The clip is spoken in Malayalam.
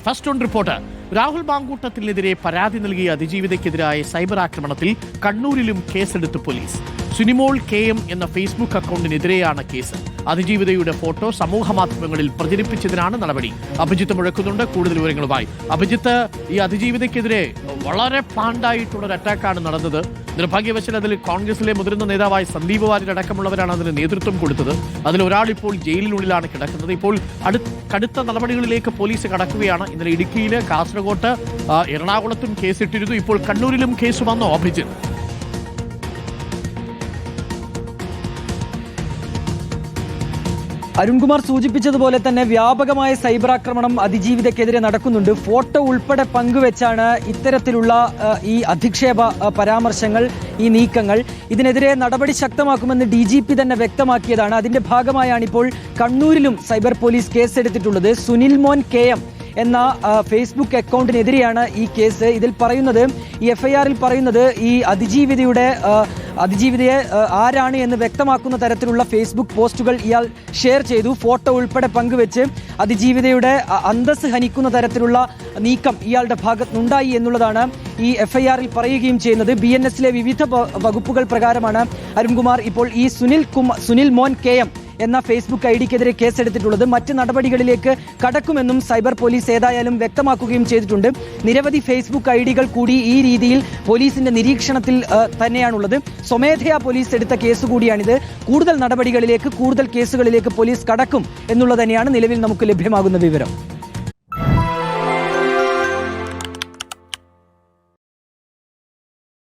First on report. രാഹുൽ മാങ്കൂട്ടത്തിനെതിരെ പരാതി നൽകിയ അതിജീവിതയ്ക്കെതിരായ സൈബർ ആക്രമണത്തിൽ കണ്ണൂരിലും കേസെടുത്ത് പോലീസ്. സുനിമോൾ KM എന്ന ഫേസ്ബുക്ക് അക്കൗണ്ടിനെതിരെയാണ് കേസ്. അതിജീവിതയുടെ ഫോട്ടോ സമൂഹ മാധ്യമങ്ങളിൽ പ്രചരിപ്പിച്ചതിനാണ് നടപടി. അഭിജിത്ത് മുഴക്കുന്നുണ്ട് കൂടുതൽ വിവരങ്ങളുമായി. അഭിജിത്ത്, ഈ അതിജീവിതയ്ക്കെതിരെ വളരെ പാണ്ടായിട്ടുള്ളൊരു അറ്റാക്കാണ് നടന്നത്. നിർഭാഗ്യവശാൽ അതിൽ കോൺഗ്രസിലെ മുതിർന്ന നേതാവായ സന്ദീപ് വാര്യർ അടക്കമുള്ളവരാണ് അതിന് നേതൃത്വം കൊടുത്തത്. അതിലൊരാൾ ഇപ്പോൾ ജയിലിനുള്ളിലാണ് കിടക്കുന്നത്. ഇപ്പോൾ കടുത്ത നടപടികളിലേക്ക് പോലീസ് കടക്കുകയാണ്. ഇന്നലെ ഇടുക്കിയിൽ, കാസർഗോട്ട്, എറണാകുളത്തും കേസിട്ടിരുന്നു. ഇപ്പോൾ കണ്ണൂരിലും കേസ് വന്നോ അഭിജിത്ത്? അരുൺകുമാർ സൂചിപ്പിച്ചതുപോലെ തന്നെ വ്യാപകമായ സൈബർ ആക്രമണം അതിജീവിതയ്ക്കെതിരെ നടക്കുന്നുണ്ട്. ഫോട്ടോ ഉൾപ്പെടെ പങ്കുവെച്ചാണ് ഇത്തരത്തിലുള്ള ഈ അധിക്ഷേപ പരാമർശങ്ങൾ, ഈ നീക്കങ്ങൾ. ഇതിനെതിരെ നടപടി ശക്തമാക്കുമെന്ന് DGP തന്നെ വ്യക്തമാക്കിയതാണ്. അതിന്റെ ഭാഗമായാണ് ഇപ്പോൾ കണ്ണൂരിലും സൈബർ പോലീസ് കേസെടുത്തിട്ടുള്ളത്. സുനിൽ മോൻ KM എന്ന ഫേസ്ബുക്ക് അക്കൗണ്ടിനെതിരെയാണ് ഈ കേസ്. ഇതിൽ പറയുന്നത്, ഈ FIR-ൽ പറയുന്നത്, ഈ അതിജീവിതയെ ആരാണ് എന്ന് വ്യക്തമാക്കുന്ന തരത്തിലുള്ള ഫേസ്ബുക്ക് പോസ്റ്റുകൾ ഇയാൾ ഷെയർ ചെയ്തു. ഫോട്ടോ ഉൾപ്പെടെ പങ്കുവെച്ച് അതിജീവിതയുടെ അന്തസ്സ് ഹനിക്കുന്ന തരത്തിലുള്ള നീക്കം ഇയാളുടെ ഭാഗത്തുനിന്നുണ്ടായി എന്നുള്ളതാണ് ഈ FIR-ൽ പറയുകയും ചെയ്യുന്നത്. BNS-ലെ വിവിധ വകുപ്പുകൾ പ്രകാരമാണ് അരുൺകുമാർ ഇപ്പോൾ ഈ സുനിൽ മോൻ KM എന്ന ഫേസ്ബുക്ക് IDക്കെതിരെ കേസെടുത്തിട്ടുള്ളത്. മറ്റ് നടപടികളിലേക്ക് കടക്കുമെന്നും സൈബർ പോലീസ് ഏതായാലും വ്യക്തമാക്കുകയും ചെയ്തിട്ടുണ്ട്. നിരവധി ഫേസ്ബുക്ക് IDകൾ കൂടി ഈ രീതിയിൽ പോലീസിന്റെ നിരീക്ഷണത്തിൽ തന്നെയാണുള്ളത്. സ്വമേധയാ പോലീസ് എടുത്ത കേസ് കൂടിയാണിത്. കൂടുതൽ നടപടികളിലേക്ക്, കൂടുതൽ കേസുകളിലേക്ക് പോലീസ് കടക്കും എന്നുള്ളത് തന്നെയാണ് നിലവിൽ നമുക്ക് ലഭ്യമാകുന്ന വിവരം.